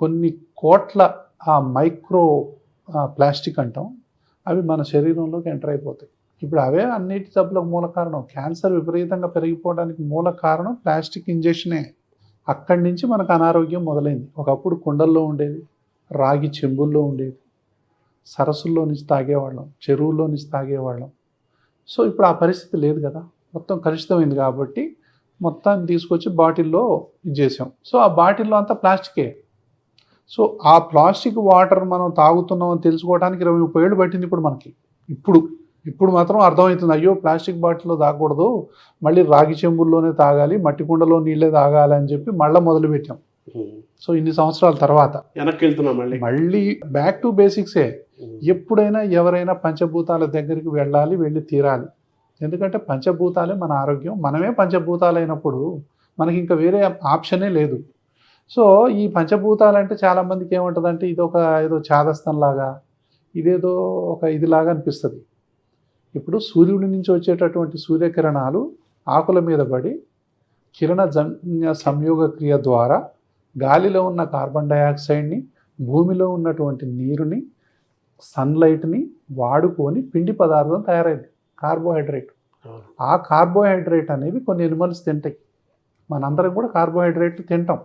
కొన్ని కోట్ల ఆ మైక్రో ప్లాస్టిక్ అంటాం, అవి మన శరీరంలోకి ఎంటర్ అయిపోతాయి. ఇప్పుడు అవే అన్నిటి జబ్బులకు మూల కారణం. క్యాన్సర్ విపరీతంగా పెరిగిపోవడానికి మూల కారణం ప్లాస్టిక్ ఇంజెక్షనే. అక్కడి నుంచి మనకు అనారోగ్యం మొదలైంది. ఒకప్పుడు కుండల్లో ఉండేది, రాగి చెంబుల్లో ఉండేది, సరస్సుల్లో నుంచి తాగేవాళ్ళం, చెరువుల్లో నుంచి తాగేవాళ్ళం. సో ఇప్పుడు ఆ పరిస్థితి లేదు కదా, మొత్తం కలుషితమైంది. కాబట్టి మొత్తాన్ని తీసుకొచ్చి బాటిల్లో ఇచ్చేసాం. సో ఆ బాటిల్లో అంతా ప్లాస్టికే. సో ఆ ప్లాస్టిక్ వాటర్ మనం తాగుతున్నాం అని తెలుసుకోవడానికి 20-30 ఏళ్ళు పట్టింది ఇప్పుడు మనకి. ఇప్పుడు మాత్రం అర్థమవుతుంది, అయ్యో ప్లాస్టిక్ బాటిల్లో తాగకూడదు, మళ్ళీ రాగి చెంబుల్లోనే తాగాలి, మట్టి కుండలో నీళ్ళే తాగాలి అని చెప్పి మళ్ళీ మొదలుపెట్టాం. సో ఇన్ని సంవత్సరాల తర్వాత వెనక్కి వెళ్తున్నాం, మళ్ళీ బ్యాక్ టు బేసిక్సే. ఎప్పుడైనా ఎవరైనా పంచభూతాల దగ్గరికి వెళ్ళి తీరాలి. ఎందుకంటే పంచభూతాలే మన ఆరోగ్యం. మనమే పంచభూతాలైనప్పుడు మనకి ఇంకా వేరే ఆప్షనే లేదు. సో ఈ పంచభూతాలంటే చాలామందికి ఏముంటుందంటే ఏదో చాదస్తంలాగా, ఇదేదో ఒక ఇదిలాగా అనిపిస్తుంది. ఇప్పుడు సూర్యుడి నుంచి వచ్చేటటువంటి సూర్యకిరణాలు ఆకుల మీద పడి కిరణజన్య సంయోగ క్రియ ద్వారా గాలిలో ఉన్న కార్బన్ డయాక్సైడ్ని, భూమిలో ఉన్నటువంటి నీరుని, సన్లైట్ని వాడుకొని పిండి పదార్థం తయారైంది, కార్బోహైడ్రేట్. ఆ కార్బోహైడ్రేట్ అనేవి కొన్ని ఎనిమల్స్ తింటాయి, మనందరం కూడా కార్బోహైడ్రేట్ తింటాం.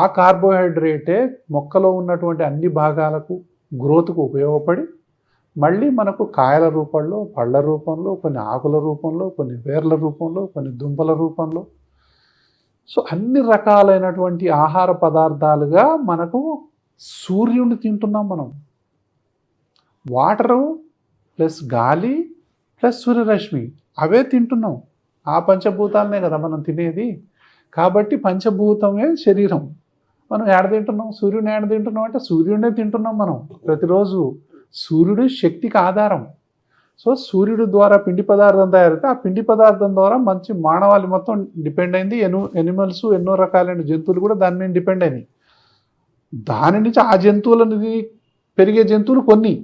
ఆ కార్బోహైడ్రేటే మొక్కలో ఉన్నటువంటి అన్ని భాగాలకు గ్రోత్కు ఉపయోగపడి మళ్ళీ మనకు కాయల రూపంలో, పళ్ళ రూపంలో, కొన్ని ఆకుల రూపంలో, కొన్ని వేర్ల రూపంలో, కొన్ని దుంపల రూపంలో, సో అన్ని రకాలైనటువంటి ఆహార పదార్థాలుగా మనకు సూర్యుడిని తింటున్నాం మనం. వాటరు ప్లస్ గాలి ప్లస్ సూర్యరశ్మి అవే తింటున్నాం. ఆ పంచభూతాలనే కదా మనం తినేది. కాబట్టి పంచభూతమే శరీరం. మనం ఏడ తింటున్నాం, సూర్యుని ఏడ తింటున్నాం అంటే సూర్యుడినే తింటున్నాం మనం ప్రతిరోజు. సూర్యుడు శక్తికి ఆధారం. సో సూర్యుడు ద్వారా పిండి పదార్థం తయారైతే ఆ పిండి పదార్థం ద్వారా మంచి మానవాళి మొత్తం డిపెండ్ అయింది. ఎనిమల్స్, ఎన్నో రకాలైన జంతువులు కూడా దాని మీద డిపెండ్ అయినాయి. దాని నుంచి ఆ జంతువులని పెరిగే జంతువులు కొన్ని,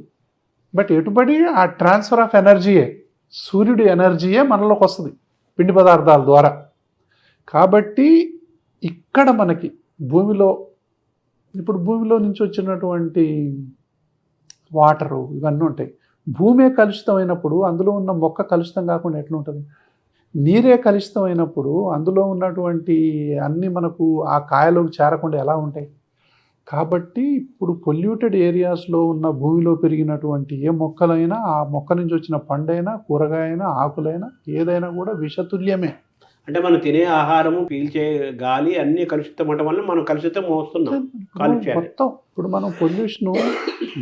బట్ ఎటుబడి ఆ ట్రాన్స్ఫర్ ఆఫ్ ఎనర్జీయే, సూర్యుడి ఎనర్జీయే మనలోకి వస్తుంది పిండి పదార్థాల ద్వారా. కాబట్టి ఇక్కడ మనకి భూమిలో నుంచి వచ్చినటువంటి వాటరు ఇవన్నీ ఉంటాయి. భూమే కలుషితమైనప్పుడు అందులో ఉన్న మొక్క కలుషితం కాకుండా ఎట్లా ఉంటుంది? నీరే కలుషితమైనప్పుడు అందులో ఉన్నటువంటి అన్నీ మనకు ఆ కాయలోకి చేరకుండా ఎలా ఉంటాయి? కాబట్టి ఇప్పుడు పొల్యూటెడ్ ఏరియాస్లో ఉన్న భూమిలో పెరిగినటువంటి ఏ మొక్కలైనా, ఆ మొక్క నుంచి వచ్చిన పండైనా, కూరగాయైనా, ఆకులైనా ఏదైనా కూడా విషతుల్యమే. అంటే మనం తినే ఆహారము, పీల్చే గాలి అన్నీ కలుషితం అవడం వల్ల మనం కలుషితం వస్తున్నాం. మొత్తం ఇప్పుడు మనం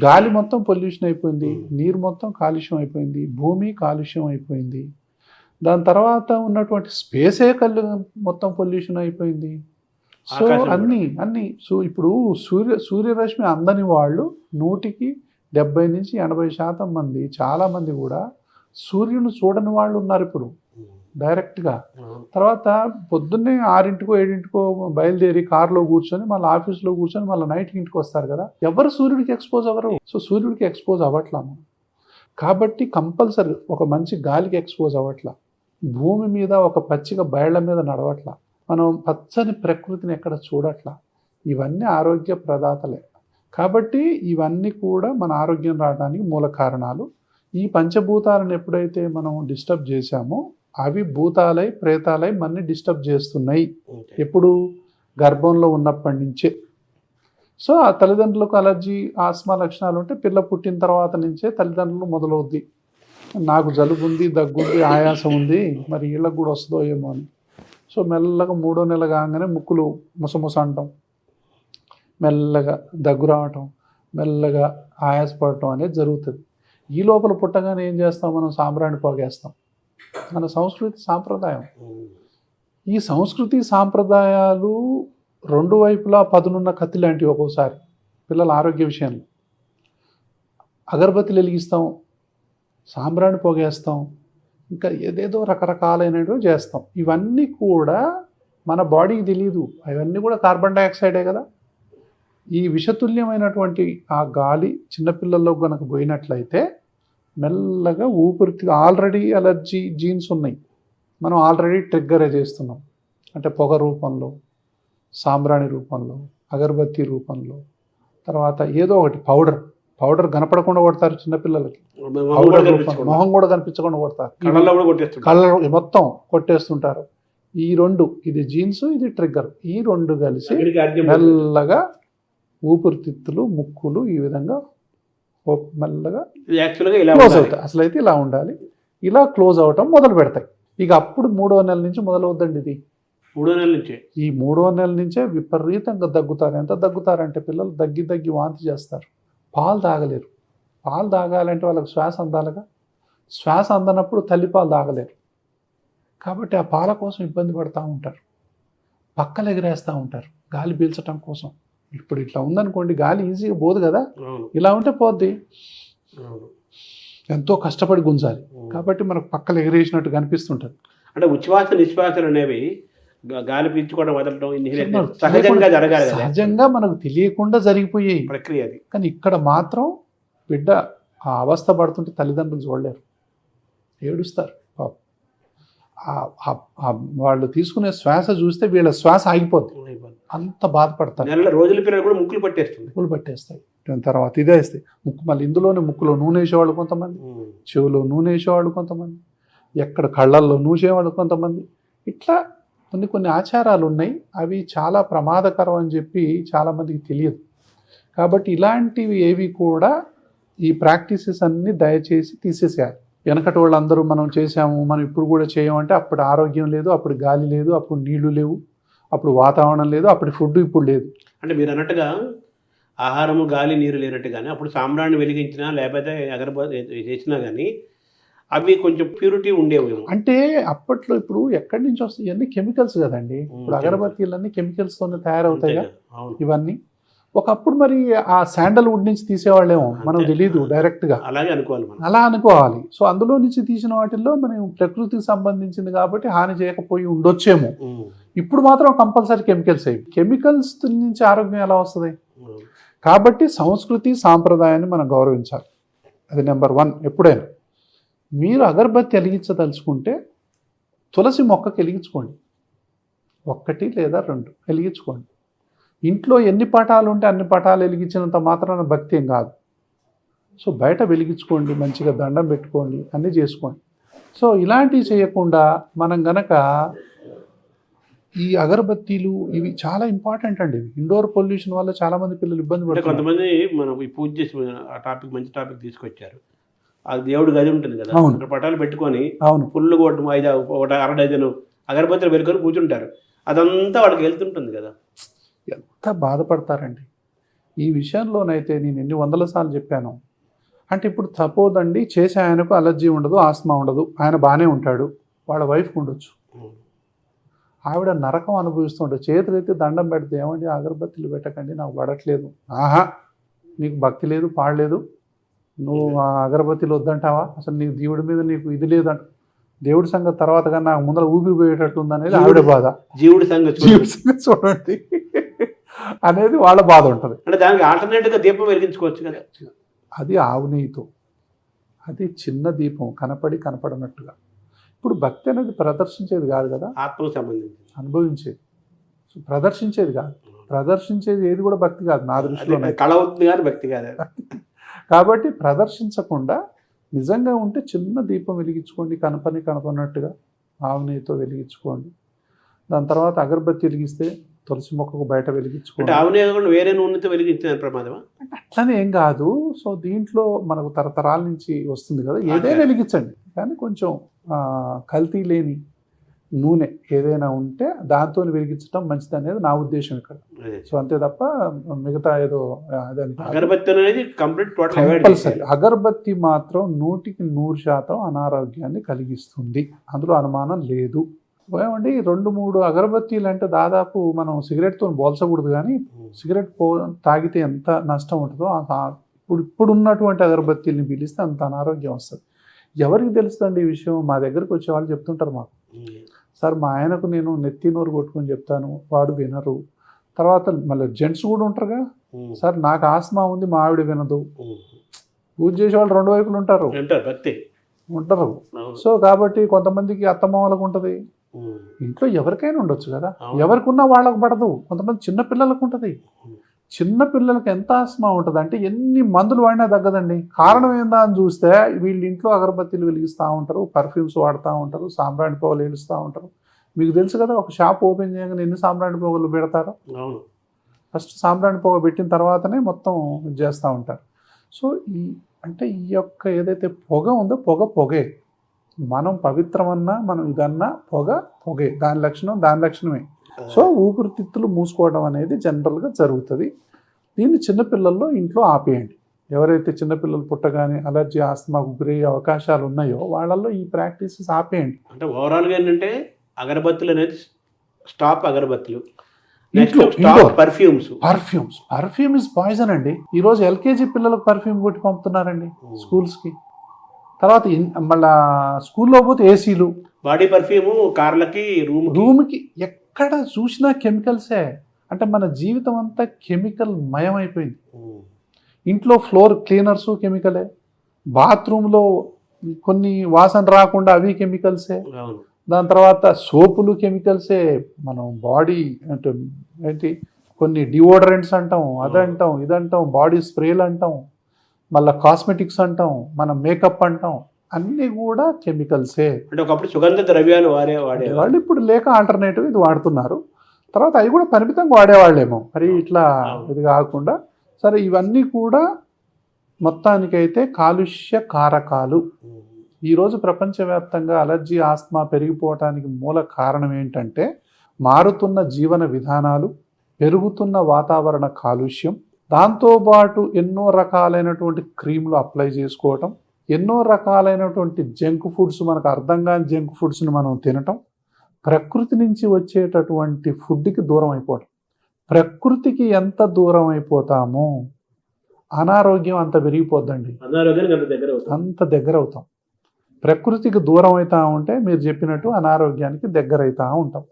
గాలి మొత్తం పొల్యూషన్ అయిపోయింది, నీరు మొత్తం కాలుష్యం అయిపోయింది, భూమి కాలుష్యం అయిపోయింది, దాని తర్వాత ఉన్నటువంటి స్పేసే మొత్తం పొల్యూషన్ అయిపోయింది. సో అన్ని సో ఇప్పుడు సూర్యరశ్మి అందని వాళ్ళు 100కి 70 నుంచి 80% మంది, చాలామంది కూడా సూర్యుని చూడని వాళ్ళు ఉన్నారు ఇప్పుడు డైరెక్ట్గా. తర్వాత పొద్దున్నే 6ంటికో 7ంటికో బయలుదేరి కారులో కూర్చొని మళ్ళీ ఆఫీస్లో కూర్చొని మళ్ళీ నైట్కి ఇంటికి వస్తారు కదా, ఎవరు సూర్యుడికి ఎక్స్పోజ్ అవ్వరు. సో సూర్యుడికి ఎక్స్పోజ్ అవ్వట్లా మనం. కాబట్టి కంపల్సరీ ఒక మంచి గాలికి ఎక్స్పోజ్ అవ్వట్లా, భూమి మీద ఒక పచ్చిక బయళ్ళ మీద నడవట్లా, మనం పచ్చని ప్రకృతిని ఎక్కడ చూడట్లా. ఇవన్నీ ఆరోగ్య ప్రదాతలే. కాబట్టి ఇవన్నీ కూడా మన ఆరోగ్యం రావడానికి మూల కారణాలు. ఈ పంచభూతాలను ఎప్పుడైతే మనం డిస్టర్బ్ చేశామో అవి భూతాలై, ప్రేతాలై మనని డిస్టర్బ్ చేస్తున్నాయి. ఎప్పుడు? గర్భంలో ఉన్నప్పటి నుంచే. సో ఆ తల్లిదండ్రులకు అలర్జీ, ఆస్మా లక్షణాలు ఉంటే పిల్ల పుట్టిన తర్వాత నుంచే తల్లిదండ్రులు మొదలవుద్ది, నాకు జలుబు ఉంది, దగ్గుంది, ఆయాసం ఉంది, మరి వీళ్ళకు కూడా వస్తుందో ఏమో అని. సో మెల్లగా 3వ నెల కాగానే ముక్కులు ముసముస అంటాం, మెల్లగా దగ్గు రావటం, మెల్లగా ఆయాసపడటం అనేది జరుగుతుంది. ఈ లోపల పుట్టగానే ఏం చేస్తాం మనం? సాంబ్రాణి పోగేస్తాం. మన సంస్కృతి సాంప్రదాయం. ఈ సంస్కృతి సాంప్రదాయాలు రెండు వైపులా పదునున్న కత్తి లాంటివి. ఒక్కోసారి పిల్లల ఆరోగ్య విషయంలో అగరబత్తిలు వెలిగిస్తాం, సాంబ్రాణి పోగేస్తాం, ఇంకా ఏదేదో రకరకాలైనవి చేస్తాం. ఇవన్నీ కూడా మన బాడీకి తెలియదు, అవన్నీ కూడా కార్బన్ డైఆక్సైడే కదా. ఈ విషతుల్యమైనటువంటి ఆ గాలి చిన్నపిల్లల్లో కనుక పోయినట్లయితే మెల్లగా ఊపిరితిత్తు, ఆల్రెడీ అలర్జీ జీన్స్ ఉన్నాయి, మనం ఆల్రెడీ ట్రిగ్గరే చేస్తున్నాం. అంటే పొగ రూపంలో, సాంబ్రాణి రూపంలో, అగరబత్తి రూపంలో, తర్వాత ఏదో ఒకటి పౌడర్ కనపడకుండా కొడతారు చిన్నపిల్లలకి, పౌడర్ రూపంలో మొహం కూడా కనిపించకుండా కొడతారు, కళ్ళ మొత్తం కొట్టేస్తుంటారు. ఈ రెండు, ఇది జీన్స్, ఇది ట్రిగ్గర్, ఈ రెండు కలిసి మెల్లగా ఊపిరితిత్తులు, ముక్కులు ఈ విధంగా మెల్లగా క్లోజ్ అవుతాయి. అసలు అయితే ఇలా ఉండాలి, ఇలా క్లోజ్ అవటం మొదలు పెడతాయి. ఇక అప్పుడు 3వ నెల నుంచి మొదలవుద్దండి ఇది. 3వ నెల నుంచి ఈ 3వ నెల నుంచే విపరీతంగా దగ్గుతారు. ఎంత దగ్గుతారంటే పిల్లలు దగ్గి వాంతి చేస్తారు, పాలు తాగలేరు. పాలు తాగాలంటే వాళ్ళకి శ్వాస అందాలిగా, శ్వాస అందనప్పుడు తల్లిపాలు తాగలేరు. కాబట్టి ఆ పాల కోసం ఇబ్బంది పడుతూ ఉంటారు, పక్కలు ఎగరేస్తూ ఉంటారు గాలి పీల్చడం కోసం. ఇప్పుడు ఇట్లా ఉందనుకోండి, గాలి ఈజీగా పోదు కదా, ఇలా ఉంటే పోద్ది, ఎంతో కష్టపడి గుంజాలి. కాబట్టి మనకు పక్కలు ఎగరేసినట్టు కనిపిస్తుంటుంది. అంటే ఉచ్ఛ్వాస నిశ్వాసలు అనేవి గాలి పీల్చుకోవడం వదలడం సహజంగా జరగాలి, సహజంగా మనకు తెలియకుండా జరిగిపోయాయి ప్రక్రియ అది. కానీ ఇక్కడ మాత్రం బిడ్డ ఆ అవస్థ పడుతుంటే తల్లిదండ్రులు చూడలేరు, ఏడుస్తారు పాపం. వాళ్ళు తీసుకునే శ్వాస చూస్తే వీళ్ళ శ్వాస ఆగిపోద్ది, అంత బాధపడతారు. రోజుల పిల్లలు కూడా ముక్కులు పట్టేస్తాయి. తర్వాత ఇదే వేస్తాయి ముక్కు, మళ్ళీ ఇందులోనే ముక్కులో నూనె వేసేవాళ్ళు కొంతమంది, చెవులో నూనె వేసేవాళ్ళు కొంతమంది, ఎక్కడ కళ్ళల్లో నూసేవాళ్ళు కొంతమంది. ఇట్లా కొన్ని ఆచారాలు ఉన్నాయి, అవి చాలా ప్రమాదకరం అని చెప్పి చాలామందికి తెలియదు. కాబట్టి ఇలాంటివి ఏవి కూడా ఈ ప్రాక్టీసెస్ అన్నీ దయచేసి తీసేసేయాలి. వెనకటి వాళ్ళందరూ మనం చేసాము, మనం ఇప్పుడు కూడా చేయమంటే అప్పుడు ఆరోగ్యం లేదు, అప్పుడు గాలి లేదు, అప్పుడు నీళ్లు లేవు, అప్పుడు వాతావరణం లేదు, అప్పుడు ఫుడ్ ఇప్పుడు లేదు. అంటే మీరు అన్నట్టుగా ఆహారము, గాలి, నీరు లేనట్టుగానే అప్పుడు సాంబ్రాన్ని వెలిగించినా లేకపోతే అగరబత్తి చేసినా కానీ అవి కొంచెం ప్యూరిటీ ఉండేవేమో. అంటే అప్పట్లో ఇప్పుడు ఎక్కడి నుంచి వస్తాయి ఇవన్నీ కెమికల్స్ కదండి. ఇప్పుడు అగరబత్తీలన్నీ కెమికల్స్తోనే తయారవుతాయి ఇవన్నీ. ఒకప్పుడు మరి ఆ శాండల్వుడ్ నుంచి తీసేవాళ్ళేమో మనకు తెలియదు, డైరెక్ట్గా అలా అనుకోవాలి. సో అందులో నుంచి తీసిన వాటిల్లో మనం ప్రకృతికి సంబంధించింది కాబట్టి హాని చేయకపోయి ఉండొచ్చేమో. ఇప్పుడు మాత్రం కంపల్సరీ కెమికల్స్ అయ్యి, కెమికల్స్ నుంచి ఆరోగ్యం ఎలా వస్తుంది? కాబట్టి సంస్కృతి సాంప్రదాయాన్ని మనం గౌరవించాలి, అది నెంబర్ 1. ఎప్పుడైనా మీరు అగరబత్తి వెలిగించదలుచుకుంటే తులసి మొక్కకి వెలిగించుకోండి, 1 లేదా 2 వెలిగించుకోండి. ఇంట్లో ఎన్ని పటాలు ఉంటే అన్ని పటాలు వెలిగించినంత మాత్రాన భక్తి ఏం కాదు. సో బయట వెలిగించుకోండి, మంచిగా దండం పెట్టుకోండి, అన్నీ చేసుకోండి. సో ఇలాంటివి చేయకుండా మనం గనక ఈ అగరబత్తీలు ఇవి చాలా ఇంపార్టెంట్ అండి. ఇండోర్ పొల్యూషన్ వల్ల చాలా మంది పిల్లలు ఇబ్బంది పడుతున్నారు. కొంతమంది మనం ఈ పూజ చేసి ఆ టాపిక్, మంచి టాపిక్ తీసుకొచ్చారు. అది దేవుడి గది ఉంటుంది కదా, పటాలు పెట్టుకొని ఫుల్ కొట్టడం 1/2 డజను అగరబత్తులు పెట్టుకొని కూర్చుంటారు. అదంతా వాళ్ళకి వెళ్తుంటుంది కదా, ఎంత బాధపడతారండి. ఈ విషయంలోనైతే నేను ఎన్ని వందల సార్లు చెప్పాను. అంటే ఇప్పుడు సపోజ్ అండి, చేసే ఆయనకు అలర్జీ ఉండదు, ఆస్మా ఉండదు, ఆయన బాగానే ఉంటాడు, వాళ్ళ వైఫ్కి ఉండొచ్చు. ఆవిడ నరకం అనుభవిస్తుంటాడు. చేతులు అయితే దండం పెడితే, ఏమండి అగరబత్తులు పెట్టకండి, నాకు పడట్లేదు. ఆహా, నీకు భక్తి లేదు, పాడలేదు, నువ్వు ఆ అగరబత్తిలు వద్దంటావా, అసలు నీకు దేవుడి మీద నీకు ఇది లేదంట. దేవుడి సంగతి తర్వాత కానీ నాకు ముందర ఊపిరిపోయేటట్టు ఉందనేది ఆవిడ బాధ. జీవుడి సంగతి చూడండి అనేది వాళ్ళ బాధ ఉంటుంది. అంటే దానికి ఆల్టర్నేటివ్గా దీపం వెలిగించుకోవచ్చు కదా. అది ఆవు నెయ్యితో, అది చిన్న దీపం కనపడనట్టుగా. ఇప్పుడు భక్తి అనేది ప్రదర్శించేది కాదు కదా, ఆత్మకు సంబంధించి అనుభవించేది, ప్రదర్శించేది కాదు. ప్రదర్శించేది ఏది కూడా భక్తి కాదు నా దృష్టిలో. కళ అవుతుంది కానీ భక్తి కాదు. కాబట్టి ప్రదర్శించకుండా నిజంగా ఉంటే చిన్న దీపం వెలిగించుకోండి, కనపడినట్టుగా ఆవు నెయ్యితో వెలిగించుకోండి. దాని తర్వాత అగరబత్తి వెలిగిస్తే తులసి మొక్కకు బయట వెలిగించుకోండి. ఆవు నెయ్యి వేరే నూనెతో వెలిగించిన ప్రమాదమా? అట్లనే ఏం కాదు. సో దీంట్లో మనకు తరతరాల నుంచి వస్తుంది కదా, ఏదైనా వెలిగించండి, కానీ కొంచెం కల్తీ లేని నూనె ఏదైనా ఉంటే దాంతో వెలిగించడం మంచిది అనేది నా ఉద్దేశం ఇక్కడ. సో అంతే తప్ప మిగతా ఏదో కంపల్సరీ. అగరబత్తి మాత్రం 100% అనారోగ్యాన్ని కలిగిస్తుంది, అందులో అనుమానం లేదు. ఏమండి 2-3 అగరబత్తీలు అంటే దాదాపు మనం సిగరెట్తో పోల్చకూడదు, కానీ సిగరెట్ తాగితే ఎంత నష్టం ఉంటుందో ఇప్పుడున్నటువంటి అగరబత్తీల్ని పీలిస్తే అంత అనారోగ్యం వస్తుంది. ఎవరికి తెలుస్తుంది ఈ విషయం? మా దగ్గరకు వచ్చే వాళ్ళు చెప్తుంటారు మాకు, సార్ మా ఆయనకు నేను నెత్తి నోరు కొట్టుకొని చెప్తాను, వాడు వినరు. తర్వాత మళ్ళీ జెంట్స్ కూడా ఉంటారుగా, సార్ నాకు ఆస్మా ఉంది, మా ఆవిడ వినదు. పూజ చేసే వాళ్ళు 2 వైపులు ఉంటారు. సో కాబట్టి కొంతమందికి అత్తమామలకు ఉంటుంది, ఇంట్లో ఎవరికైనా ఉండొచ్చు కదా, ఎవరికి ఉన్నా వాళ్ళకు పడదు, కొంతమంది చిన్న పిల్లలకు ఉంటుంది. చిన్న పిల్లలకి ఎంత ఆస్మా ఉంటుంది అంటే ఎన్ని మందులు వాడినా తగ్గదండి. కారణం ఏందా అని చూస్తే వీళ్ళు ఇంట్లో అగరబత్తీలు వెలిగిస్తూ ఉంటారు, పర్ఫ్యూమ్స్ వాడుతూ ఉంటారు, సాంబ్రాణి పొగలు వేలుస్తూ ఉంటారు. మీకు తెలుసు కదా, ఒక షాప్ ఓపెన్ చేయగానే ఎన్ని సాంబ్రాణి పొగలు పెడతారో. ఫస్ట్ సాంబ్రాణి పొగ పెట్టిన తర్వాతనే మొత్తం చేస్తూ ఉంటారు. సో ఈ యొక్క ఏదైతే పొగ ఉందో పొగే. మనం పవిత్రమన్నా మనం ఇదన్నా పొగే, దాని లక్షణమే. సో ఊపిరితిత్తులు మూసుకోవడం అనేది జనరల్గా జరుగుతుంది. దీన్ని చిన్నపిల్లల్లో ఇంట్లో ఆపేయండి. ఎవరైతే చిన్నపిల్లలు పుట్టగానే అలర్జీ ఆస్తమాకు గురయ్యే అవకాశాలు ఉన్నాయో వాళ్ళల్లో ఈ ప్రాక్టీసెస్ ఆపేయండి. అంటే ఓవరాల్గా ఏంటంటే అగరబత్తులు అనేది స్టాప్, అగరబత్తులు పర్ఫ్యూమ్ ఇస్ పాయిజన్ అండి. ఈరోజు ఎల్కేజీ పిల్లలకు పర్ఫ్యూమ్ కొట్టి పంపుతున్నారండి స్కూల్స్కి. తర్వాత మళ్ళా స్కూల్లో పోతే ఏసీలు, బాడీ పర్ఫ్యూమ్, కార్లకి, రూమ్కి ఎక్కడ చూసినా కెమికల్సే. అంటే మన జీవితం అంతా కెమికల్ మయమైపోయింది. ఇంట్లో ఫ్లోర్ క్లీనర్స్ కెమికలే, బాత్రూంలో కొన్ని వాసన రాకుండా అవి కెమికల్సే, దాని తర్వాత సోపులు కెమికల్సే, మనం బాడీ అంటే ఏంటి కొన్ని డియోడరెంట్స్ అంటాం, అదంటాం ఇదంటాం, బాడీ స్ప్రేలు అంటాం, మళ్ళీ కాస్మెటిక్స్ అంటాం, మనం మేకప్ అంటాం, అన్నీ కూడా కెమికల్సే. అంటే ఒకప్పుడు సుగంధ ద్రవ్యాలు వాళ్ళు ఇప్పుడు లేక ఆల్టర్నేటివ్ ఇది వాడుతున్నారు. తర్వాత అవి కూడా పరిమితంగా వాడేవాళ్ళేమో, మరి ఇట్లా ఇది కాకుండా. సరే, ఇవన్నీ కూడా మొత్తానికైతే కాలుష్య కారకాలు. ఈరోజు ప్రపంచవ్యాప్తంగా అలర్జీ ఆస్తమా పెరిగిపోవటానికి మూల కారణం ఏంటంటే మారుతున్న జీవన విధానాలు, పెరుగుతున్న వాతావరణ కాలుష్యం, దాంతోపాటు ఎన్నో రకాలైనటువంటి క్రీములు అప్లై చేసుకోవటం, ఎన్నో రకాలైనటువంటి జంక్ ఫుడ్స్, మనకు అర్థం కాని జంక్ ఫుడ్స్ని మనం తినటం, ప్రకృతి నుంచి వచ్చేటటువంటి ఫుడ్కి దూరం అయిపోవటం. ప్రకృతికి ఎంత దూరం అయిపోతామో అనారోగ్యం అంత పెరిగిపోద్దండి, అంత దగ్గర అవుతాం. ప్రకృతికి దూరం అవుతా ఉంటే మీరు చెప్పినట్టు అనారోగ్యానికి దగ్గర అవుతూ ఉంటాం.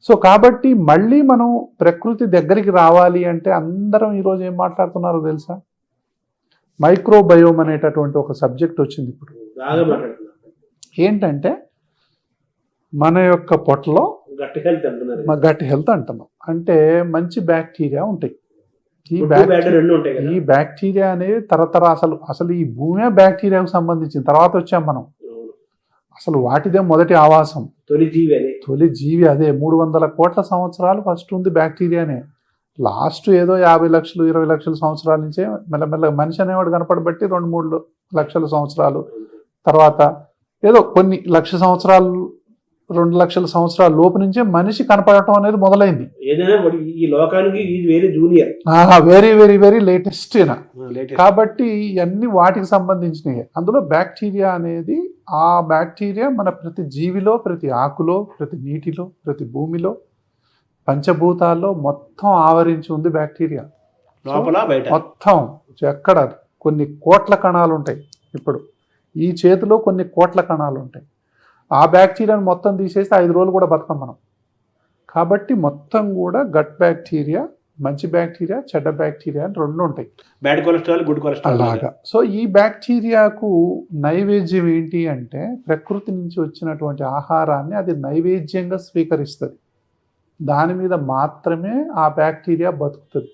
సో కాబట్టి మళ్ళీ మనం ప్రకృతి దగ్గరికి రావాలి అంటే అందరం ఈరోజు ఏం మాట్లాడుతున్నారో తెలుసా? మైక్రోబయోమ్ అనేటటువంటి ఒక సబ్జెక్ట్ వచ్చింది ఇప్పుడు. ఏంటంటే మన యొక్క పొట్టలో గట్టి హెల్త్ అంటున్నాం. అంటే మంచి బ్యాక్టీరియా ఉంటాయి. ఈ బ్యాక్టీరియా అనేది అసలు ఈ భూమే బ్యాక్టీరియాకు సంబంధించింది. తర్వాత వచ్చాం మనం, అసలు వాటిదే మొదటి ఆవాసం, తొలి జీవి అదే. 300 కోట్ల సంవత్సరాలు ఫస్ట్ ఉంది బ్యాక్టీరియానే. లాస్ట్ ఏదో 50 లక్షలు 20 లక్షల సంవత్సరాల నుంచే మెల్లమెల్లగా మనిషి అనేవాడు కనపడబట్టి 2-3 లక్షల సంవత్సరాలు, తర్వాత ఏదో కొన్ని లక్ష సంవత్సరాలు 2 లక్షల సంవత్సరాల లోపు నుంచే మనిషి కనపడటం అనేది మొదలైంది. Very very very latest. కాబట్టి ఇవన్నీ వాటికి సంబంధించినవి. అందులో బ్యాక్టీరియా అనేది, ఆ బ్యాక్టీరియా మన ప్రతి జీవిలో, ప్రతి ఆకులో, ప్రతి నీటిలో, ప్రతి భూమిలో, పంచభూతాల్లో మొత్తం ఆవరించి ఉంది బ్యాక్టీరియా. మొత్తం ఎక్కడ కొన్ని కోట్ల కణాలు ఉంటాయి. ఇప్పుడు ఈ చేతిలో కొన్ని కోట్ల కణాలు ఉంటాయి. ఆ బ్యాక్టీరియాను మొత్తం తీసేస్తే 5 రోజులు కూడా బతకం మనం. కాబట్టి మొత్తం కూడా గట్ బ్యాక్టీరియా, మంచి బ్యాక్టీరియా, చెడ్డ బ్యాక్టీరియా అని 2 ఉంటాయి. బ్యాడ్ కొలెస్ట్రాల్, గుడ్ కొలెస్ట్రాల్ అలాగా. సో ఈ బ్యాక్టీరియాకు నైవేద్యం ఏంటి అంటే ప్రకృతి నుంచి వచ్చినటువంటి ఆహారాన్ని అది నైవేద్యంగా స్వీకరిస్తుంది. దాని మీద మాత్రమే ఆ బ్యాక్టీరియా బతుకుతుంది.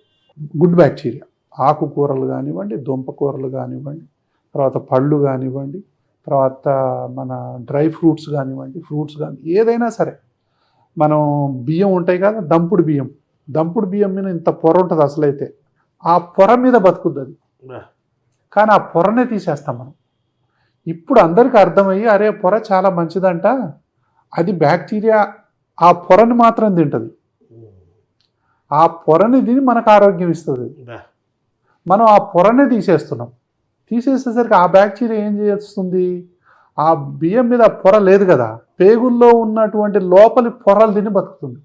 గుడ్ బ్యాక్టీరియా ఆకుకూరలు కానివ్వండి, దుంపకూరలు కానివ్వండి, తర్వాత పళ్ళు కానివ్వండి, తర్వాత మన డ్రై ఫ్రూట్స్ కానివ్వండి, ఫ్రూట్స్ కానీ ఏదైనా సరే. మనం బియ్యం ఉంటాయి కదా, దంపుడు బియ్యం మీద ఇంత పొర ఉంటుంది అసలైతే. ఆ పొర మీద బతుకుద్ది అది, కానీ ఆ పొరనే తీసేస్తాం మనం. ఇప్పుడు అందరికీ అర్థమయ్యి అరే పొర చాలా మంచిదంట, అది బ్యాక్టీరియా ఆ పొరని మాత్రం తింటుంది, ఆ పొరని తిని మనకు ఆరోగ్యం ఇస్తుంది. మనం ఆ పొరనే తీసేస్తున్నాం. తీసేసేసరికి ఆ బ్యాక్టీరియా ఏం చేస్తుంది, ఆ బియ్యం మీద పొర లేదు కదా, పేగుల్లో ఉన్నటువంటి లోపలి పొరలు తిని బతుకుతుంది.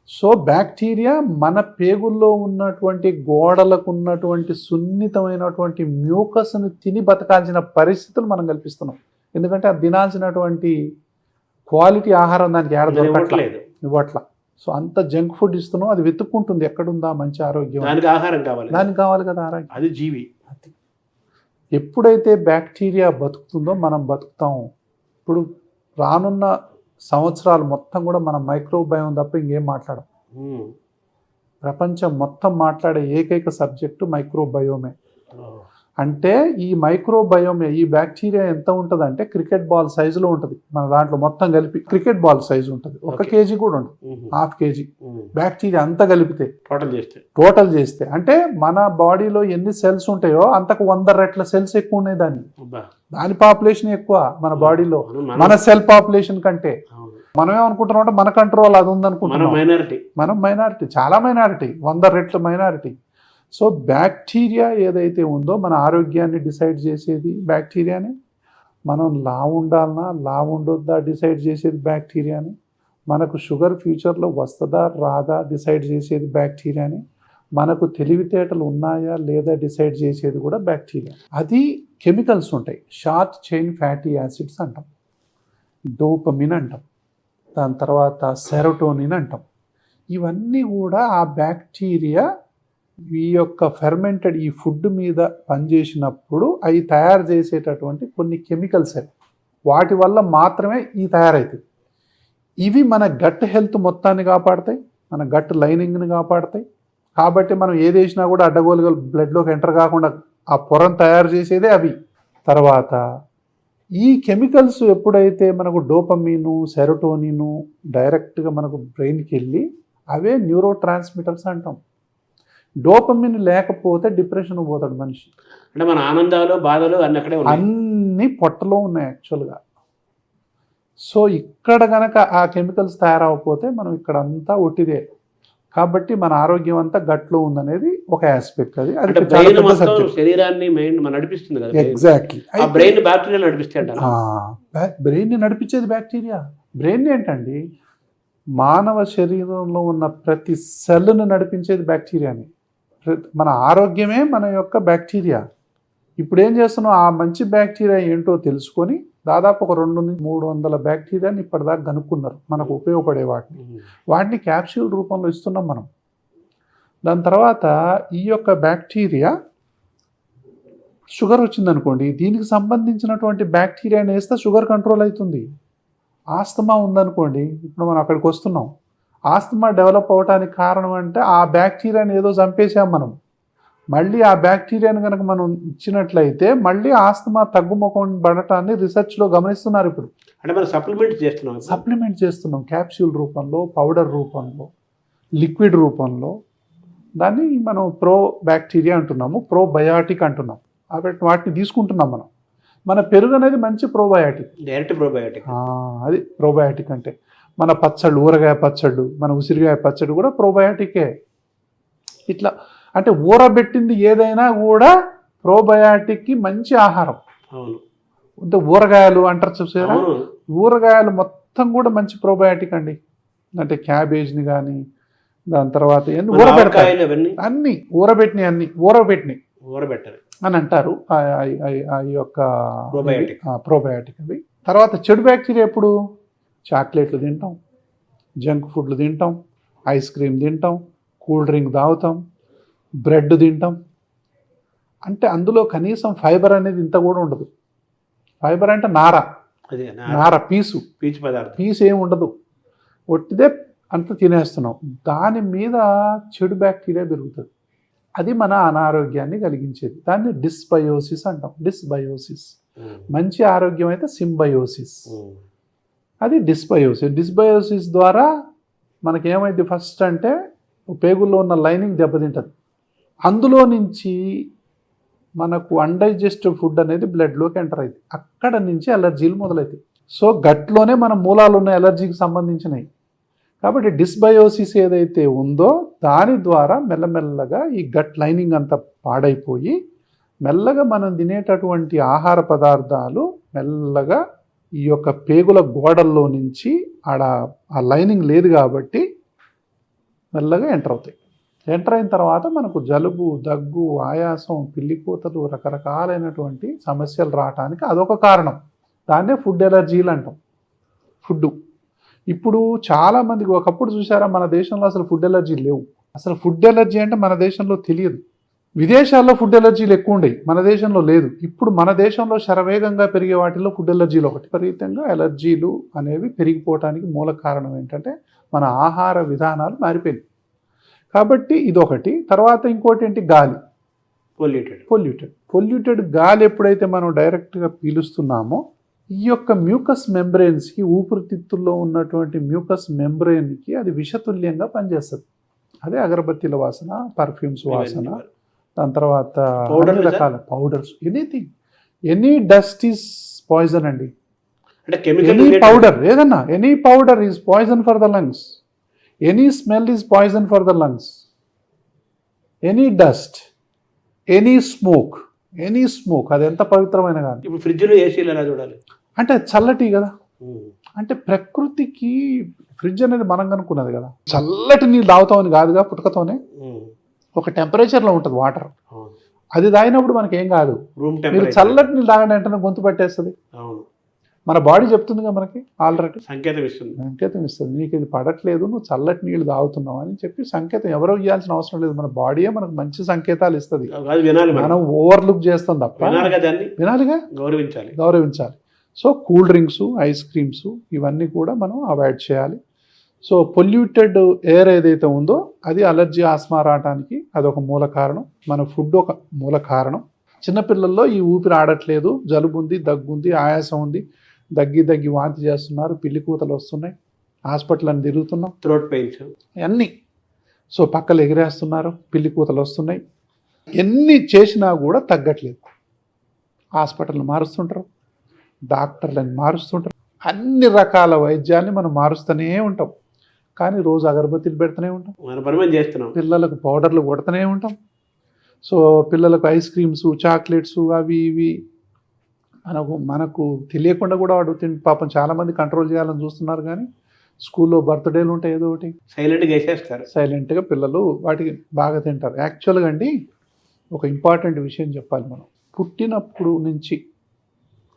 సో బ్యాక్టీరియా మన పేగుల్లో ఉన్నటువంటి గోడలకు ఉన్నటువంటి సున్నితమైనటువంటి మ్యూకస్ను తిని బతకాల్సిన పరిస్థితులు మనం కల్పిస్తున్నాం. ఎందుకంటే అది తినాల్సినటువంటి క్వాలిటీ ఆహారం దానికి ఏడ దొరకట్లేదు, ఇవ్వట్లా. సో అంత జంక్ ఫుడ్ ఇస్తున్నాం, అది వెతుక్కుంటుంది ఎక్కడుందా మంచి ఆరోగ్యం, దానికి ఆహారం కావాలి, దానికి కావాలి కదా ఆరోగ్యం. అది జీవి. ఎప్పుడైతే బ్యాక్టీరియా బతుకుతుందో మనం బతుకుతాం. ఇప్పుడు రానున్న సంవత్సరాలు మొత్తం కూడా మనం మైక్రోబయోమ్ తప్ప ఇంకేం మాట్లాడం. ప్రపంచం మొత్తం మాట్లాడే ఏకైక సబ్జెక్టు మైక్రోబయోమే. అంటే ఈ మైక్రోబయోమ్, ఈ బ్యాక్టీరియా ఎంత ఉంటుంది అంటే క్రికెట్ బాల్ సైజులో ఉంటుంది. మన దాంట్లో మొత్తం కలిపి క్రికెట్ బాల్ సైజు ఉంటుంది. 1 kg కూడా ఉంటుంది, 1/2 kg బ్యాక్టీరియా అంతా కలిపితే టోటల్ చేస్తే అంటే మన బాడీలో ఎన్ని సెల్స్ ఉంటాయో అంతకు 100 రెట్ల సెల్స్ ఎక్కువ ఉన్నాయి. దాని పాపులేషన్ ఎక్కువ మన బాడీలో, మన సెల్ పాపులేషన్ కంటే. మనం ఏమనుకుంటున్నాం అంటే మన కంట్రోల్ అది ఉందనుకుంటున్నాం. మనం మైనారిటీ, చాలా మైనారిటీ, 100 రెట్ల మైనారిటీ. సో బ్యాక్టీరియా ఏదైతే ఉందో మన ఆరోగ్యాన్ని డిసైడ్ చేసేది బ్యాక్టీరియాని, మనం లావు ఉండాలన్నా లావు ఉండొద్దా డిసైడ్ చేసేది బ్యాక్టీరియాని, మనకు షుగర్ ఫ్యూచర్లో వస్తుందా రాదా డిసైడ్ చేసేది బ్యాక్టీరియాని, మనకు తెలివితేటలు ఉన్నాయా లేదా డిసైడ్ చేసేది కూడా బ్యాక్టీరియా. అది కెమికల్స్ ఉంటాయి, షార్ట్ చైన్ ఫ్యాటీ యాసిడ్స్ అంటాం, డోపమిన్ అంటాం, దాని తర్వాత సెరోటోనిన్ అంటాం. ఇవన్నీ కూడా ఆ బ్యాక్టీరియా ఈ యొక్క ఫెర్మెంటెడ్ ఈ ఫుడ్ మీద పనిచేసినప్పుడు అవి తయారు చేసేటటువంటి కొన్ని కెమికల్స్ అవి, వాటి వల్ల మాత్రమే ఇవి తయారవుతాయి. ఇవి మన గట్ హెల్త్ మొత్తాన్ని కాపాడతాయి, మన గట్ లైనింగ్ని కాపాడతాయి. కాబట్టి మనం ఏది వేసినా కూడా అడ్డగోలుగా బ్లడ్లోకి ఎంటర్ కాకుండా ఆ పొరను తయారు చేసేదే అవి. తర్వాత ఈ కెమికల్స్ ఎప్పుడైతే మనకు డోపమీను, సెరోటోనిను డైరెక్ట్గా మనకు బ్రెయిన్కి వెళ్ళి అవే న్యూరో ట్రాన్స్మిటర్స్ అంటాం. డోపమిన్ లేకపోతే డిప్రెషన్ పోతాడు మనిషి. అంటే మన ఆనందాలు బాధలు అన్నీ పొట్టలో ఉన్నాయి యాక్చువల్గా. సో ఇక్కడ గనక ఆ కెమికల్స్ తయారవకపోతే మనం ఇక్కడ అంతా ఒట్టిదే. కాబట్టి మన ఆరోగ్యం అంతా గట్లో ఉందనేది ఒక ఆస్పెక్ట్. అది శరీరాన్ని నడిపిస్తుంది కదా. ఎగ్జాక్ట్లీ. బ్రెయిన్ బ్యాక్టీరియా నడిపిస్తాయి. బ్రెయిన్ని నడిపించేది బ్యాక్టీరియా. బ్రెయిన్ ఏంటండి, మానవ శరీరంలో ఉన్న ప్రతి సెల్ను నడిపించేది బ్యాక్టీరియాని. మన ఆరోగ్యమే మన యొక్క బ్యాక్టీరియా. ఇప్పుడు ఏం చేస్తున్నాం, ఆ మంచి బ్యాక్టీరియా ఏంటో తెలుసుకొని దాదాపు ఒక 200-300 బ్యాక్టీరియాని ఇప్పటిదాకా కనుక్కున్నారు మనకు ఉపయోగపడే వాటిని క్యాప్సూల్ రూపంలో ఇస్తున్నాం మనం. దాని తర్వాత ఈ యొక్క బ్యాక్టీరియా షుగర్ వచ్చిందనుకోండి, దీనికి సంబంధించినటువంటి బ్యాక్టీరియాని వేస్తే షుగర్ కంట్రోల్ అవుతుంది. ఆస్తమా ఉందనుకోండి, ఇప్పుడు మనం అక్కడికి వస్తున్నాం, ఆస్తమా డెవలప్ అవడానికి కారణం అంటే ఆ బ్యాక్టీరియాని ఏదో చంపేసాం మనం. మళ్ళీ ఆ బ్యాక్టీరియాని కనుక మనం ఇచ్చినట్లయితే మళ్ళీ ఆస్తమా తగ్గుముఖం పడటాన్ని రీసెర్చ్లో గమనిస్తున్నారు. ఇప్పుడు అంటే మనం సప్లిమెంట్ చేస్తున్నాం క్యాప్సూల్ రూపంలో, పౌడర్ రూపంలో, లిక్విడ్ రూపంలో. దాన్ని మనం ప్రో బ్యాక్టీరియా అంటున్నాము, ప్రోబయాటిక్ అంటున్నాం. వాటిని తీసుకుంటున్నాం మనం. మన పెరుగు అనేది మంచి ప్రోబయాటిక్, డైరెక్ట్ ప్రోబయాటిక్. అది ప్రోబయాటిక్ అంటే మన పచ్చళ్ళు, ఊరగాయ పచ్చళ్ళు, మన ఉసిరిగాయ పచ్చడి కూడా ప్రోబయాటికే. ఇట్లా అంటే ఊరబెట్టింది ఏదైనా కూడా ప్రోబయాటిక్కి మంచి ఆహారం. అంటే ఊరగాయలు అంటారు చూసారా, ఊరగాయలు మొత్తం కూడా మంచి ప్రోబయాటిక్ అండి. అంటే క్యాబేజ్ని కానీ, దాని తర్వాత ఊరబెడతాయి అన్ని, ఊరబెట్టినాయి అని అంటారు ఈ యొక్క ప్రోబయాటిక్ అవి. తర్వాత చెడు బ్యాక్టీరియా ఎప్పుడు, చాక్లెట్లు తింటాం, జంక్ ఫుడ్లు తింటాం, ఐస్ క్రీమ్ తింటాం, కూల్ డ్రింక్ తాగుతాం, బ్రెడ్ తింటాం. అంటే అందులో కనీసం ఫైబర్ అనేది ఇంత కూడా ఉండదు. ఫైబర్ అంటే నార పీసు ఏమి ఉండదు, ఒట్టిదే అంత తినేస్తున్నాం. దాని మీద చెడు బ్యాక్టీరియా పెరుగుతుంది. అది మన అనారోగ్యాన్ని కలిగించేది. దాన్ని డిస్బయోసిస్ అంటాం. మంచి ఆరోగ్యం అయితే సింబయోసిస్. అది డిస్బయోసిస్ ద్వారా మనకేమైంది, ఫస్ట్ అంటే పేగుల్లో ఉన్న లైనింగ్ దెబ్బతింటుంది. అందులో నుంచి మనకు అన్డైజెస్టివ్ ఫుడ్ అనేది బ్లడ్లోకి ఎంటర్ అవుతుంది. అక్కడ నుంచి అలర్జీలు మొదలవుతాయి. సో గట్లోనే మన మూలాలు ఉన్న ఎలర్జీకి సంబంధించినవి. కాబట్టి డిస్బయోసిస్ ఏదైతే ఉందో దాని ద్వారా మెల్లమెల్లగా ఈ గట్ లైనింగ్ అంతా పాడైపోయి మెల్లగా మనం తినేటటువంటి ఆహార పదార్థాలు మెల్లగా ఈ యొక్క పేగుల గోడల్లో నుంచి ఆ లైనింగ్ లేదు కాబట్టి మెల్లగా ఎంటర్ అవుతాయి. ఎంటర్ అయిన తర్వాత మనకు జలుబు, దగ్గు, ఆయాసం, పిల్లికూతలు, రకరకాలైనటువంటి సమస్యలు రావడానికి అదొక కారణం. దాన్నే ఫుడ్ ఎలర్జీలు అంటాం. ఇప్పుడు చాలామందికి, ఒకప్పుడు చూసారా మన దేశంలో అసలు ఫుడ్ ఎలర్జీ లేవు. అసలు ఫుడ్ ఎలర్జీ అంటే మన దేశంలో తెలియదు. విదేశాల్లో ఫుడ్ ఎలర్జీలు ఎక్కువ ఉండేవి, మన దేశంలో లేదు. ఇప్పుడు మన దేశంలో శరవేగంగా పెరిగే వాటిలో ఫుడ్ ఎలర్జీలు ఒకటి. విపరీతంగా ఎలర్జీలు అనేవి పెరిగిపోవటానికి మూల కారణం ఏంటంటే మన ఆహార విధానాలు మారిపోయింది. కాబట్టి ఇదొకటి. తర్వాత ఇంకోటి ఏంటి, గాలి. పొల్యూటెడ్ గాలి ఎప్పుడైతే మనం డైరెక్ట్గా పీలుస్తున్నామో ఈ యొక్క మ్యూకస్ మెంబ్రెయిన్స్కి, ఊపిరితిత్తుల్లో ఉన్నటువంటి మ్యూకస్ మెంబ్రెయిన్కి అది విషతుల్యంగా పనిచేస్తుంది. అదే అగరబత్తీల వాసన, పర్ఫ్యూమ్స్ వాసన, దాని తర్వాత అన్ని రకాల powders, anything, any dust is poison అండి. ఎనీ పౌడర్, ఏదన్నా any powder is poison for the lungs, any smell is poison for the lungs, any dust, any smoke, అది ఎంత పవిత్రమైన కానీ. ఇప్పుడు ఫ్రిడ్జ్లో ఏసీలు ఎలా చూడాలి అంటే చల్లటి కదా, అంటే ప్రకృతికి ఫ్రిడ్జ్ అనేది మనం కనుక్కున్నది కదా. చల్లటి నీళ్ళు తాగుతామని కాదుగా, పుట్టుకతోనే ఒక టెంపరేచర్లో ఉంటుంది వాటర్, అది తాగినప్పుడు మనకి ఏం కాదు. మీరు చల్లటి నీళ్ళు తాగండి అంటే గొంతు పట్టేస్తుంది. మన బాడీ చెప్తుందిగా మనకి ఆల్రెడీ సంకేతం ఇస్తుంది, నీకు ఇది పడట్లేదు, నువ్వు చల్లటి నీళ్ళు తాగుతున్నావు అని చెప్పి సంకేతం. ఎవరో ఇవ్వాల్సిన అవసరం లేదు, మన బాడీయే మనకు మంచి సంకేతాలు ఇస్తుంది. మనం ఓవర్లుక్ చేస్తాం తప్ప వినాలిగా, గౌరవించాలి. So cool drinks, ice creams ఇవన్నీ కూడా మనం అవాయిడ్ చేయాలి. సో పొల్యూటెడ్ ఎయిర్ ఏదైతే ఉందో అది అలర్జీ, ఆస్మా రావడానికి అదొక మూల కారణం. మన ఫుడ్ ఒక మూల కారణం. చిన్నపిల్లల్లో ఈ ఊపిరి ఆడట్లేదు, జలుబు ఉంది, దగ్గుంది, ఆయాసం ఉంది, దగ్గి వాంతి చేస్తున్నారు, పిల్లి కూతలు వస్తున్నాయి, హాస్పిటల్ అని తిరుగుతున్నాం, థ్రోట్ పెయిన్స్ అన్నీ. సో పక్కలు ఎగిరేస్తున్నారు, పిల్లి కూతలు వస్తున్నాయి, ఎన్ని చేసినా కూడా తగ్గట్లేదు. హాస్పిటల్ని మారుస్తుంటారు, డాక్టర్లను మారుస్తుంటారు, అన్ని రకాల వైద్యాన్ని మనం మారుస్తూనే ఉంటాం. కానీ రోజు అగరబత్తీలు పెడుతూనే ఉంటాం, పిల్లలకు పౌడర్లు కొడుతూనే ఉంటాం. సో పిల్లలకు ఐస్ క్రీమ్స్, చాక్లెట్స్ అవి ఇవి మనకు తెలియకుండా కూడా వాడు పాపం చాలామంది కంట్రోల్ చేయాలని చూస్తున్నారు. కానీ స్కూల్లో బర్త్డేలు ఉంటాయి, ఏదో ఒకటి సైలెంట్గా పిల్లలు వాటికి బాగా తింటారు. యాక్చువల్గా అండి ఒక ఇంపార్టెంట్ విషయం చెప్పాలి. మనం పుట్టినప్పుడు నుంచి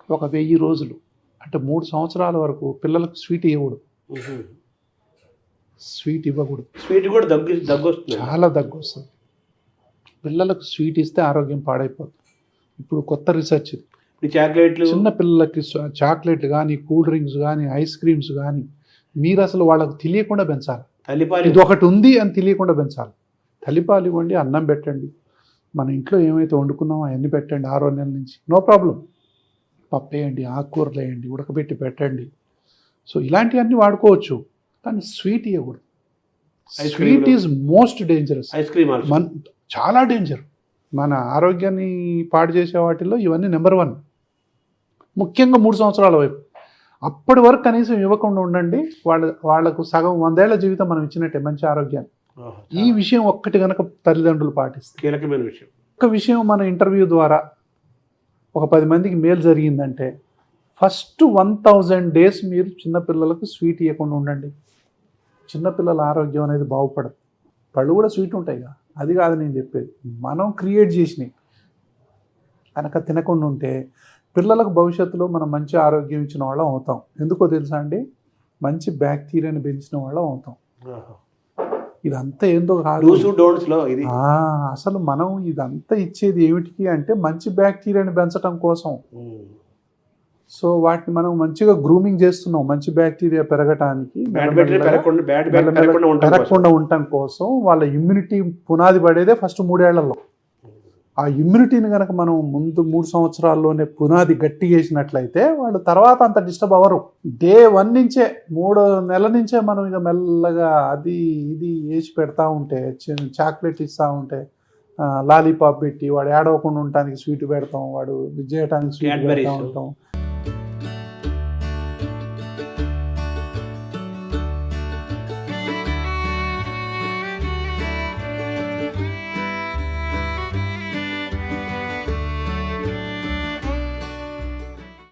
ఒక 1000 రోజులు అంటే 3 సంవత్సరాల వరకు పిల్లలకు స్వీట్ ఇవ్వకూడదు. స్వీట్ కూడా దగ్గు వస్తుంది, చాలా దగ్గు వస్తుంది. పిల్లలకు స్వీట్ ఇస్తే ఆరోగ్యం పాడైపోతుంది. ఇప్పుడు కొత్త రీసెర్చ్ ఇది. చిన్న పిల్లలకి చాక్లెట్లు కానీ, కూల్ డ్రింక్స్ కానీ, ఐస్ క్రీమ్స్ కానీ మీరు అసలు వాళ్ళకు తెలియకుండా పెంచాలి. ఇది ఒకటి ఉంది అని తెలియకుండా పెంచాలి. తల్లిపాలు ఇవ్వండి, అన్నం పెట్టండి, మన ఇంట్లో ఏమైతే వండుకున్నామో అవన్నీ పెట్టండి 6 నెలల నుంచి, నో ప్రాబ్లం. పప్పు వేయండి, ఆకుకూరలు వేయండి, ఉడకబెట్టి పెట్టండి. సో ఇలాంటివన్నీ వాడుకోవచ్చు. కానీ స్వీట్ ఇవ్వకూడదు. Sweet is most dangerous. చాలా డేంజర్. మన ఆరోగ్యాన్ని పాడు చేసే వాటిల్లో ఇవన్నీ నెంబర్ 1. ముఖ్యంగా 3 సంవత్సరాల వైపు. అప్పటి వరకు కనీసం ఇవ్వకుండా ఉండండి. వాళ్లకు సగం 100 ఏళ్ల జీవితం మనం ఇచ్చినట్టే, మంచి ఆరోగ్యాన్ని. ఈ విషయం ఒక్కటి కనుక తల్లిదండ్రులు పాటిస్తే, కీలకమైన విషయం. ఒక విషయం మన ఇంటర్వ్యూ ద్వారా ఒక 10 మందికి మేలు జరిగిందంటే, ఫస్ట్ 1000 డేస్ మీరు చిన్నపిల్లలకు స్వీట్ ఇవ్వకుండా ఉండండి. చిన్నపిల్లల ఆరోగ్యం అనేది బాగుపడదు. పళ్ళు కూడా స్వీట్ ఉంటాయి కదా, అది కాదు నేను చెప్పేది. మనం క్రియేట్ చేసినవి కనుక తినకుండా ఉంటే పిల్లలకు భవిష్యత్తులో మనం మంచి ఆరోగ్యం ఇచ్చిన వాళ్ళం అవుతాం. ఎందుకో తెలుసా అండి, మంచి బ్యాక్టీరియాని పెంచిన వాళ్ళం అవుతాం. ఇదంతా ఏందో కాదు, అసలు మనం ఇదంతా ఇచ్చేది ఏమిటికి అంటే మంచి బ్యాక్టీరియాని పెంచడం కోసం. సో వాటిని మనం మంచిగా గ్రూమింగ్ చేస్తున్నాం, మంచి బ్యాక్టీరియా పెరగటానికి, పెరగకుండా ఉండటం కోసం. వాళ్ళ ఇమ్యూనిటీ పునాది పడేదే ఫస్ట్ 3 ఏళ్లలో. ఆ ఇమ్యూనిటీని కనుక మనం ముందు 3 సంవత్సరాల్లోనే పునాది గట్టి చేసినట్లయితే వాళ్ళు తర్వాత అంత డిస్టర్బ్ అవ్వరు. డే 1 నుంచే 3 నెలల నుంచే మనం ఇక మెల్లగా అది ఇది వేసి పెడతా ఉంటే, చాక్లెట్ ఇస్తూ ఉంటే, లాలీపాప్ పెట్టి వాడు ఏడవకుండా ఉండటానికి స్వీట్ పెడతాం, వాడు ఇది చేయడానికి స్వీట్ పెడతా ఉంటాం,